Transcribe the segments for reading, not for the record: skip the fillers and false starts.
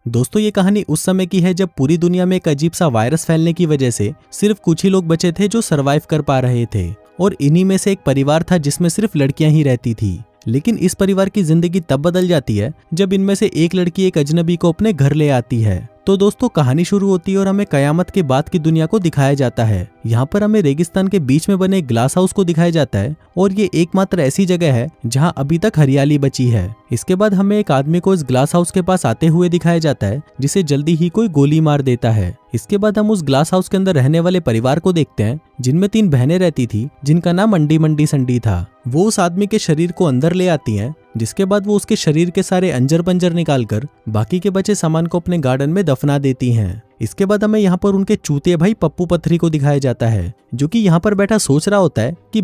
दोस्तों ये कहानी उस समय की है जब पूरी दुनिया में एक अजीब सा वायरस फैलने की वजह से सिर्फ कुछ ही लोग बचे थे जो सरवाइव कर पा रहे थे। और इन्हीं में से एक परिवार था जिसमें सिर्फ लड़कियां ही रहती थी। लेकिन इस परिवार की जिंदगी तब बदल जाती है जब इनमें से एक लड़की एक अजनबी को अपने घर ले आती है। तो दोस्तों कहानी शुरू होती है और हमें कयामत के बाद की दुनिया को दिखाया जाता है। यहाँ पर हमें रेगिस्तान के बीच में बने एक ग्लास हाउस को दिखाया जाता है और ये एकमात्र ऐसी जगह है जहाँ अभी तक हरियाली बची है। इसके बाद हमें एक आदमी को इस ग्लास हाउस के पास आते हुए दिखाया जाता है जिसे जल्दी ही कोई गोली मार देता है। इसके बाद हम उस ग्लास हाउस के अंदर रहने वाले परिवार को देखते हैं जिनमें 3 बहनें रहती थी जिनका नाम अंडी मंडी संडी था। वो उस आदमी के शरीर को अंदर ले आती हैं, जिसके बाद वो उसके शरीर के सारे अंजर पंजर निकालकर बाकी के बचे सामान को अपने गार्डन में दफना देती हैं। इसके बाद हमें यहाँ पर उनके चूतिए भाई पप्पू पथरी को दिखाया जाता है जो कि यहाँ पर बैठा सोच रहा होता है कि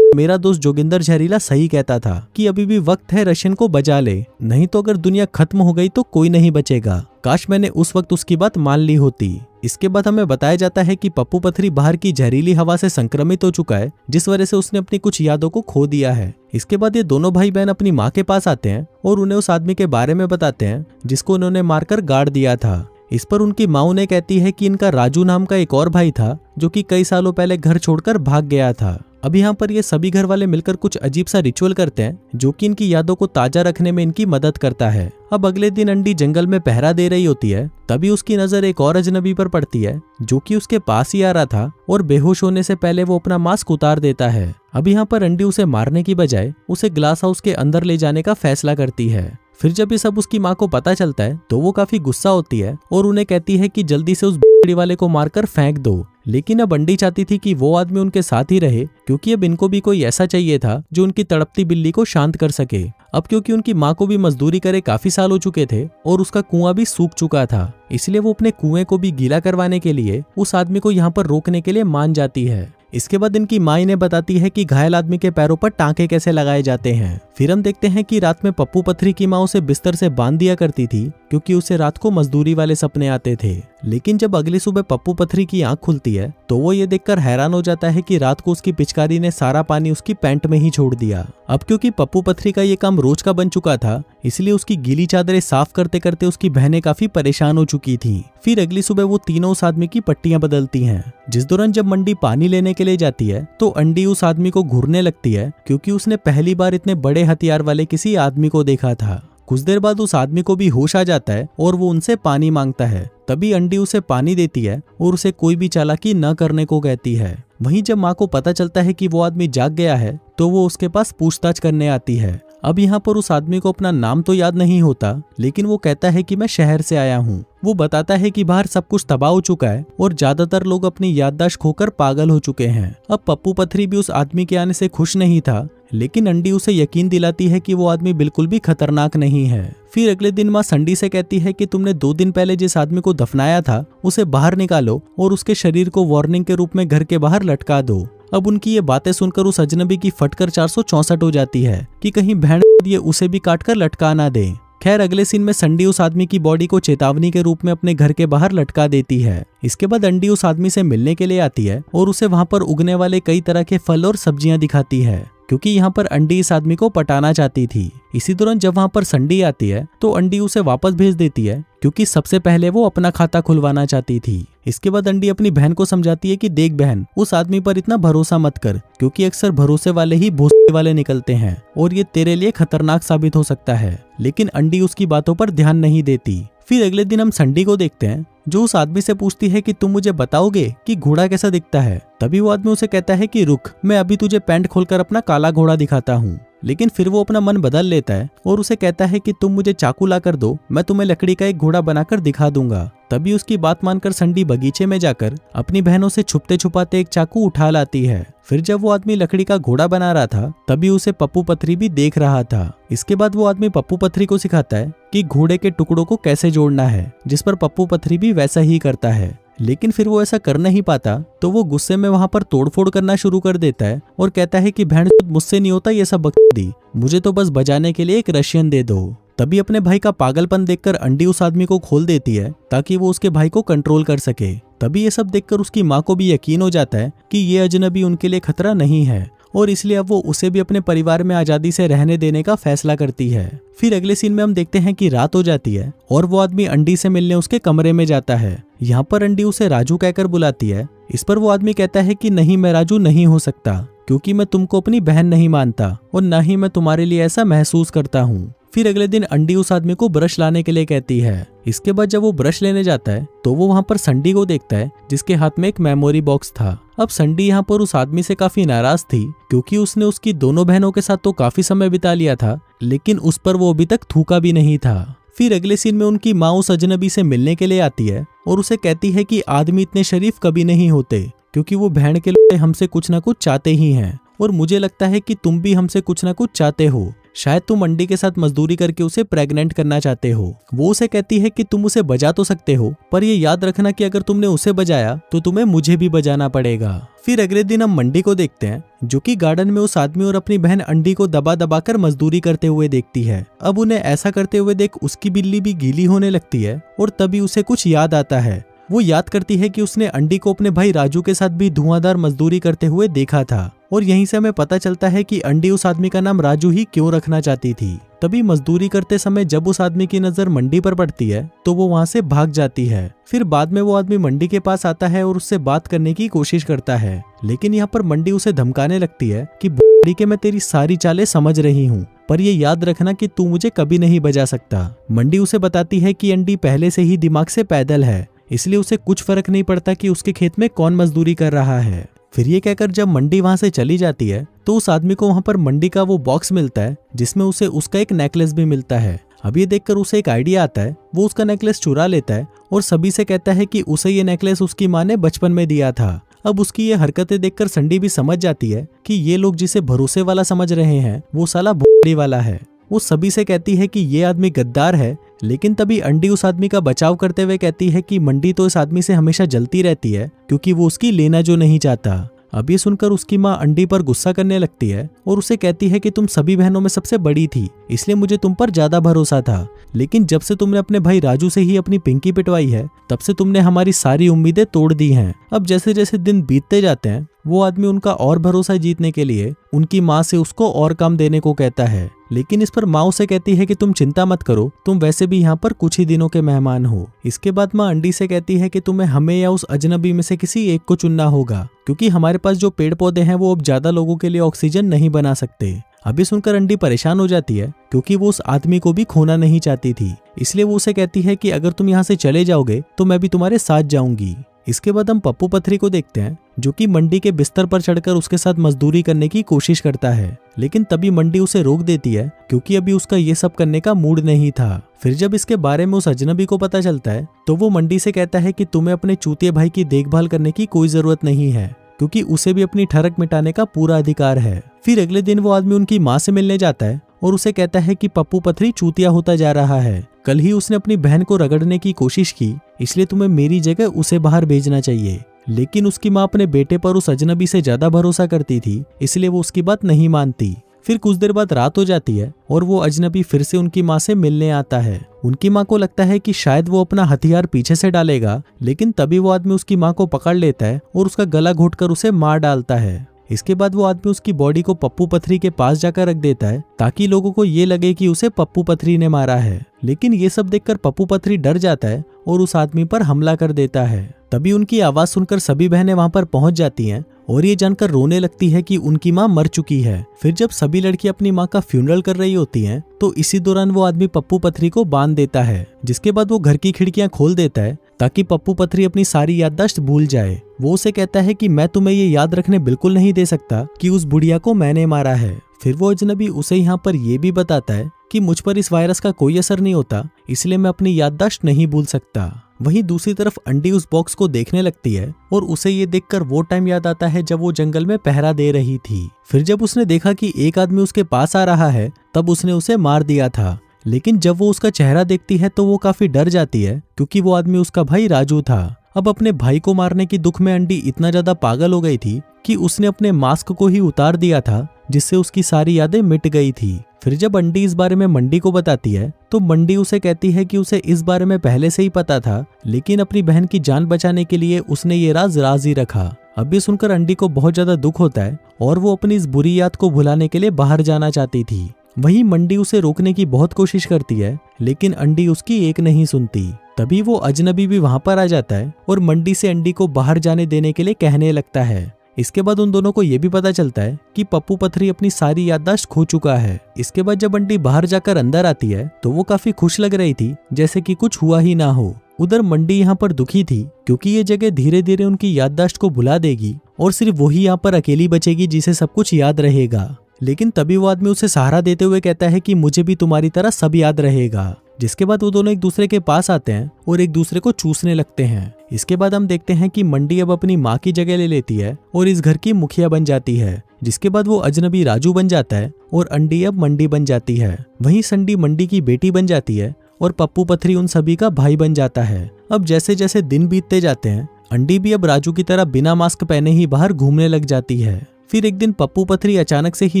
मेरा दोस्त जोगिंदर जहरीला सही कहता था कि अभी भी वक्त है रशियन को बजा ले, नहीं तो अगर दुनिया खत्म हो गई तो कोई नहीं बचेगा। काश मैंने उस वक्त उसकी बात मान ली होती। इसके बाद हमें बताया जाता है कि पप्पू पथरी बाहर की जहरीली हवा से संक्रमित हो चुका है, जिस वजह से उसने अपनी कुछ यादों को खो दिया है। इसके बाद ये दोनों भाई बहन अपनी माँ के पास आते हैं और उन्हें उस आदमी के बारे में बताते हैं जिसको उन्होंने मारकर गाड़ दिया था। इस पर उनकी माँ उन्हें कहती है कि इनका राजू नाम का एक और भाई था जो कि कई सालों पहले घर छोड़कर भाग गया था। अब यहाँ पर ये सभी घर वाले मिलकर कुछ अजीब सा रिचुअल करते हैं जो कि इनकी यादों को ताजा रखने में इनकी मदद करता है। अब अगले दिन अंडी जंगल में पहरा दे रही होती है, तभी उसकी नजर एक और अजनबी पर पड़ती है जो कि उसके पास ही आ रहा था और बेहोश होने से पहले वो अपना मास्क उतार देता है। अब यहाँ पर अंडी उसे मारने की बजाय उसे ग्लास हाउस के अंदर ले जाने का फैसला करती है। फिर जब ये सब उसकी माँ को पता चलता है तो वो काफी गुस्सा होती है और उन्हें कहती है कि जल्दी से उस बकरी वाले को मारकर फेंक दो। लेकिन अब अंडी चाहती थी कि वो आदमी उनके साथ ही रहे क्योंकि अब इनको भी कोई ऐसा चाहिए था जो उनकी तड़पती बिल्ली को शांत कर सके। अब क्योंकि उनकी माँ को भी मजदूरी करे काफी साल हो चुके थे और उसका कुआं भी सूख चुका था, इसलिए वो अपने कुएं को भी गीला करवाने के लिए उस आदमी को यहाँ पर रोकने के लिए मान जाती है। इसके बाद इनकी माँ इन्हें बताती है कि घायल आदमी के पैरों पर टांके कैसे लगाए जाते हैं। फिर हम देखते हैं कि रात में पप्पू पथरी की माँ उसे बिस्तर से बांध दिया करती थी क्योंकि उसे रात को मजदूरी वाले सपने आते थे। लेकिन जब अगली सुबह पप्पू पथरी की आंख खुलती है तो वो ये देखकर हैरान हो जाता है कि रात को उसकी पिचकारी ने सारा पानी उसकी पैंट में ही छोड़ दिया। अब क्योंकि पप्पू पथरी का ये काम रोज का बन चुका था, इसलिए उसकी गीली चादरें साफ करते करते उसकी बहनें काफी परेशान हो चुकी थी। फिर अगली सुबह वो तीनों उस आदमी की पट्टियां बदलती हैं। जिस दौरान जब मंडी पानी लेने के लिए जाती है तो अंडी उस आदमी को घूरने लगती है क्योंकि उसने पहली बार इतने बड़े हथियार वाले किसी आदमी को देखा था। कुछ देर बाद उस आदमी को भी होश आ जाता है और वो उनसे पानी मांगता है। तभी अंडी उसे पानी देती है और उसे कोई भी चालाकी न करने को कहती है। वहीं जब माँ को पता चलता है कि वो आदमी जाग गया है तो वो उसके पास पूछताछ करने आती है। अब यहाँ पर उस आदमी को अपना नाम तो याद नहीं होता, लेकिन वो कहता है कि मैं शहर से आया हूँ। वो बताता है कि बाहर सब कुछ तबाह हो चुका है और ज्यादातर लोग अपनी याददाश्त खोकर पागल हो चुके हैं। अब पप्पू पथरी भी उस आदमी के आने से खुश नहीं था, लेकिन अंडी उसे यकीन दिलाती है कि वो आदमी बिल्कुल भी खतरनाक नहीं है। फिर अगले दिन माँ संडी से कहती है कि तुमने 2 दिन पहले जिस आदमी को दफनाया था उसे बाहर निकालो और उसके शरीर को वार्निंग के रूप में घर के बाहर लटका दो। अब उनकी ये बातें सुनकर उस अजनबी की फटकर 464 हो जाती है कि कहीं बहन ये उसे भी काटकर लटका ना दे। खैर अगले सीन में संडी उस आदमी की बॉडी को चेतावनी के रूप में अपने घर के बाहर लटका देती है। इसके बाद अंडी उस आदमी से मिलने के लिए आती है और उसे वहां पर उगने वाले कई तरह के फल और सब्जियां दिखाती है क्योंकि यहाँ पर अंडी इस आदमी को पटाना चाहती थी। इसी दौरान जब वहां पर संडी आती है तो अंडी उसे वापस भेज देती है क्योंकि सबसे पहले वो अपना खाता खुलवाना चाहती थी। इसके बाद अंडी अपनी बहन को समझाती है कि देख बहन, उस आदमी पर इतना भरोसा मत कर क्योंकि अक्सर भरोसे वाले ही भोसले वाले निकलते हैं और ये तेरे लिए खतरनाक साबित हो सकता है। लेकिन अंडी उसकी बातों पर ध्यान नहीं देती। फिर अगले दिन हम संडी को देखते हैं जो उस आदमी से पूछती है कि तुम मुझे बताओगे कि घोड़ा कैसा दिखता है। तभी वो आदमी उसे कहता है कि रुक, मैं अभी तुझे पैंट खोलकर अपना काला घोड़ा दिखाता हूँ। लेकिन फिर वो अपना मन बदल लेता है और उसे कहता है कि तुम मुझे चाकू ला कर दो, मैं तुम्हें लकड़ी का एक घोड़ा बनाकर दिखा दूंगा। तभी उसकी बात मानकर संडी बगीचे में जाकर अपनी बहनों से छुपते छुपाते एक चाकू उठा लाती है। फिर जब वो आदमी लकड़ी का घोड़ा बना रहा था तभी उसे पप्पू पथरी भी देख रहा था। इसके बाद वो आदमी पप्पू पथरी को सिखाता है कि घोड़े के टुकड़ों को कैसे जोड़ना है, जिस पर पप्पू पथरी भी वैसा ही करता है। लेकिन फिर वो ऐसा कर नहीं पाता तो वो गुस्से में वहां पर तोड़फोड़ करना शुरू कर देता है और कहता है कि बहन मुझसे नहीं होता ये सब बकचोदी, मुझे तो बस बजाने के लिए एक रशियन दे दो। तभी अपने भाई का पागलपन देखकर अंडी उस आदमी को खोल देती है ताकि वो उसके भाई को कंट्रोल कर सके। तभी ये सब देखकर उसकी माँ को भी यकीन हो जाता है कि ये अजनबी उनके लिए खतरा नहीं है और इसलिए अब वो उसे भी अपने परिवार में आजादी से रहने देने का फैसला करती है। फिर अगले सीन में हम देखते हैं कि रात हो जाती है और वो आदमी अंडी से मिलने उसके कमरे में जाता है। यहाँ पर अंडी उसे राजू कहकर बुलाती है। इस पर वो आदमी कहता है कि नहीं, मैं राजू नहीं हो सकता, क्योंकि मैं तुमको अपनी बहन नहीं मानता और न ही मैं तुम्हारे लिए ऐसा महसूस करता हूँ। फिर अगले दिन अंडी उस आदमी को ब्रश लाने के लिए कहती है। इसके बाद जब वो ब्रश लेने जाता है तो वो वहाँ पर संडी को देखता है, जिसके हाथ में एक मेमोरी बॉक्स था। अब संडी यहाँ पर उस आदमी से काफी नाराज थी, क्योंकि उसने उसकी दोनों बहनों के साथ तो काफी समय बिता लिया था, लेकिन उस पर वो अभी तक थूका भी नहीं था। फिर अगले सीन में उनकी माँ उस अजनबी से मिलने के लिए आती है और उसे कहती है कि आदमी इतने शरीफ कभी नहीं होते, क्योंकि वो बहन के लोग हमसे कुछ ना कुछ चाहते ही हैं, और मुझे लगता है कि तुम भी हमसे कुछ ना कुछ चाहते हो। शायद तुम अंडी के साथ मजदूरी करके उसे प्रेग्नेंट करना चाहते हो। वो उसे कहती है कि तुम उसे बजा तो सकते हो, पर ये याद रखना कि अगर तुमने उसे बजाया तो तुम्हें मुझे भी बजाना पड़ेगा। फिर अगले दिन हम मंडी को देखते हैं, जो कि गार्डन में उस आदमी और अपनी बहन अंडी को दबा दबा कर मजदूरी करते हुए देखती है। अब उन्हें ऐसा करते हुए देख उसकी बिल्ली भी गीली होने लगती है और तभी उसे कुछ याद आता है। वो याद करती है कि उसने अंडी को अपने भाई राजू के साथ भी धुआंधार मजदूरी करते हुए देखा था, और यहीं से हमें पता चलता है कि अंडी उस आदमी का नाम राजू ही क्यों रखना चाहती थी। तभी मजदूरी करते समय जब उस आदमी की नजर मंडी पर पड़ती है तो वो वहां से भाग जाती है। फिर बाद में वो आदमी मंडी के पास आता है और उससे बात करने की कोशिश करता है, लेकिन यहाँ पर मंडी उसे धमकाने लगती है कि बुढ़ी के मैं तेरी सारी चालें समझ रही हूँ, पर ये याद रखना कि तू मुझे कभी नहीं बजा सकता। मंडी उसे बताती है कि अंडी पहले से ही दिमाग से पैदल है, इसलिए उसे कुछ फर्क नहीं पड़ता कि उसके खेत में कौन मजदूरी कर रहा है। फिर ये कहकर जब मंडी वहां से चली जाती है तो उस आदमी को वहां पर मंडी का वो बॉक्स मिलता है, जिसमें उसे उसका एक नेकलेस भी मिलता है। अब ये देखकर उसे एक आइडिया आता है, वो उसका नेकलेस चुरा लेता है और सभी से कहता है कि उसे ये नेकलेस उसकी माँ ने बचपन में दिया था। अब उसकी ये हरकतें देखकर संडी भी समझ जाती है कि ये लोग जिसे भरोसे वाला समझ रहे हैं वो साला भोड़ी वाला है। वो सभी से कहती है कि ये आदमी गद्दार है, लेकिन तभी अंडी उस आदमी का बचाव करते हुए कहती है कि मंडी तो इस आदमी से हमेशा जलती रहती है, क्योंकि वो उसकी लेना जो नहीं चाहता। अब ये सुनकर उसकी माँ अंडी पर गुस्सा करने लगती है और उसे कहती है कि तुम सभी बहनों में सबसे बड़ी थी, इसलिए मुझे तुम पर ज्यादा भरोसा था, लेकिन जब से तुमने अपने भाई राजू से ही अपनी पिंकी पिटवाई है तब से तुमने हमारी सारी उम्मीदें तोड़ दी हैं। अब जैसे जैसे दिन बीतते जाते हैं वो आदमी उनका और भरोसा जीतने के लिए उनकी माँ से उसको और काम देने को कहता है, लेकिन इस पर माँ उसे कहती है कि तुम चिंता मत करो, तुम वैसे भी यहाँ पर कुछ ही दिनों के मेहमान हो। इसके बाद माँ अंडी से कहती है कि तुम्हें हमें या उस अजनबी में से किसी एक को चुनना होगा, क्योंकि हमारे पास जो पेड़ पौधे हैं वो अब ज्यादा लोगों के लिए ऑक्सीजन नहीं बना सकते। अभी सुनकर अंडी परेशान हो जाती है, क्योंकि वो उस आदमी को भी खोना नहीं चाहती थी, इसलिए वो उसे कहती है कि अगर तुम यहाँ से चले जाओगे तो मैं भी तुम्हारे साथ जाऊंगी। इसके बाद हम पप्पू पथरी को देखते हैं, जो कि मंडी के बिस्तर पर चढ़कर उसके साथ मजदूरी करने की कोशिश करता है, लेकिन तभी मंडी उसे रोक देती है, क्योंकि अभी उसका ये सब करने का मूड नहीं था। फिर जब इसके बारे में उस अजनबी को पता चलता है तो वो मंडी से कहता है कि तुम्हें अपने चूतिए भाई की देखभाल करने की कोई जरूरत नहीं है, क्योंकि उसे भी अपनी ठरक मिटाने का पूरा अधिकार है। फिर अगले दिन वो आदमी उनकी माँ से मिलने जाता है और उसे कहता है कि पप्पू पथरी चूतिया होता जा रहा है, कल ही उसने अपनी बहन को रगड़ने की कोशिश की, इसलिए तुम्हें मेरी जगह उसे बाहर भेजना चाहिए। लेकिन उसकी माँ अपने बेटे पर उस अजनबी से ज्यादा भरोसा करती थी, इसलिए वो उसकी बात नहीं मानती। फिर कुछ देर बाद रात हो जाती है और वो अजनबी फिर से उनकी माँ से मिलने आता है। उनकी माँ को लगता है कि शायद वो अपना हथियार पीछे से डालेगा, लेकिन तभी वो आदमी उसकी माँ को पकड़ लेता है और उसका गला घोंटकर उसे मार डालता है। इसके बाद वो आदमी उसकी बॉडी को पप्पू पथरी के पास जाकर रख देता है, ताकि लोगों को ये लगे कि उसे पप्पू पथरी ने मारा है। लेकिन ये सब देखकर पप्पू पथरी डर जाता है और उस आदमी पर हमला कर देता है। तभी उनकी आवाज सुनकर सभी बहनें वहां पर पहुंच जाती हैं और ये जानकर रोने लगती है कि उनकी माँ मर चुकी है। फिर जब सभी लड़की अपनी माँ का फ्यूनरल कर रही होती हैं, तो इसी दौरान वो आदमी पप्पू पथरी को बांध देता है, जिसके बाद वो घर की खिड़कियां खोल देता है ताकि पप्पू पथरी अपनी सारी याददाश्त भूल जाए। वो उसे कहता है कि मैं तुम्हें ये याद रखने बिल्कुल नहीं दे सकता कि उस बुढ़िया को मैंने मारा है। फिर वो अजनबी उसे यहाँ पर यह भी बताता है कि मुझ पर इस वायरस का कोई असर नहीं होता, इसलिए मैं अपनी याददाश्त नहीं भूल सकता। वहीं दूसरी तरफ अंडी उस बॉक्स को देखने लगती है और उसे ये देखकर वो टाइम याद आता है जब वो जंगल में पहरा दे रही थी। फिर जब उसने देखा कि एक आदमी उसके पास आ रहा है तब उसने उसे मार दिया था, लेकिन जब वो उसका चेहरा देखती है तो वो काफी डर जाती है, क्योंकि वो आदमी उसका भाई राजू था। अब अपने भाई को मारने की दुख में अंडी इतना ज्यादा पागल हो गई थी कि उसने अपने मास्क को ही उतार दिया था, जिससे उसकी सारी यादें मिट गई थी। फिर जब अंडी इस बारे में मंडी को बताती है तो मंडी उसे कहती है कि उसे इस बारे में पहले से ही पता था, लेकिन अपनी बहन की जान बचाने के लिए उसने ये राज ही रखा। अब ये सुनकर अंडी को बहुत ज्यादा दुख होता है और वो अपनी इस बुरी याद को भुलाने के लिए बाहर जाना चाहती थी। वहीं मंडी उसे रोकने की बहुत कोशिश करती है, लेकिन अंडी उसकी एक नहीं सुनती। तभी वो अजनबी भी वहां पर आ जाता है और मंडी से अंडी को बाहर जाने देने के लिए कहने लगता है। इसके बाद उन दोनों को ये भी पता चलता है कि पप्पू पथरी अपनी सारी याददाश्त खो चुका है। इसके बाद जब अंडी बाहर जाकर अंदर आती है तो वो काफी खुश लग रही थी, जैसे कि कुछ हुआ ही ना हो। उधर मंडी यहाँ पर दुखी थी क्योंकि ये जगह धीरे धीरे उनकी याददाश्त को भुला देगी और सिर्फ वही यहाँ पर अकेली बचेगी जिसे सब कुछ याद रहेगा। लेकिन तभी वो आदमी उसे सहारा देते हुए कहता है कि मुझे भी तुम्हारी तरह सब याद रहेगा। जिसके बाद वो दोनों एक दूसरे के पास आते हैं और एक दूसरे को चूसने लगते हैं। इसके बाद हम देखते हैं कि मंडी अब अपनी माँ की जगह ले लेती है और इस घर की मुखिया बन जाती है। जिसके बाद वो अजनबी राजू बन जाता है और अंडी अब मंडी बन जाती है। वहीं संडी मंडी की बेटी बन जाती है और पप्पू पथरी उन सभी का भाई बन जाता है। अब जैसे जैसे दिन बीतते जाते हैं, अंडी भी अब राजू की तरह बिना मास्क पहने ही बाहर घूमने लग जाती है। फिर एक दिन पप्पू पथरी अचानक से ही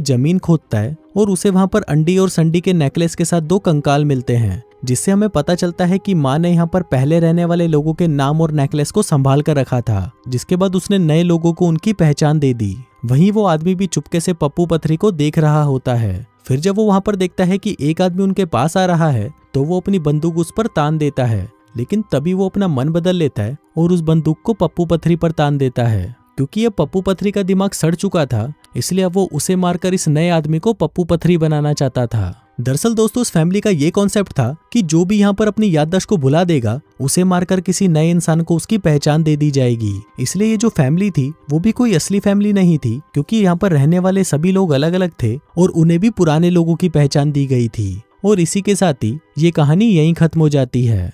जमीन खोदता है और उसे वहां पर अंडी और संडी के नेकलेस के साथ 2 कंकाल मिलते हैं, जिससे हमें पता चलता है कि माँ ने यहाँ पर पहले रहने वाले लोगों के नाम और नेकलेस को संभाल कर रखा था। जिसके बाद उसने नए लोगों को उनकी पहचान दे दी। वहीं वो आदमी भी चुपके से पप्पू पथरी को देख रहा होता है। फिर जब वो वहां पर देखता है कि एक आदमी उनके पास आ रहा है तो वो अपनी बंदूक उस पर तान देता है, लेकिन तभी वो अपना मन बदल लेता है और उस बंदूक को पप्पू पथरी पर तान देता है। क्योंकि अब पप्पू पथरी का दिमाग सड़ चुका था, इसलिए अब वो उसे मारकर इस नए आदमी को पप्पू पथरी बनाना चाहता था। दरअसल दोस्तों, इस फैमिली का ये कॉन्सेप्ट था कि जो भी यहाँ पर अपनी याददाश्त को भुला देगा, उसे मारकर किसी नए इंसान को उसकी पहचान दे दी जाएगी। इसलिए ये जो फैमिली थी वो भी कोई असली फैमिली नहीं थी, क्योंकि यहाँ पर रहने वाले सभी लोग अलग अलग थे और उन्हें भी पुराने लोगों की पहचान दी गई थी। और इसी के साथ ही ये कहानी यहीं खत्म हो जाती है।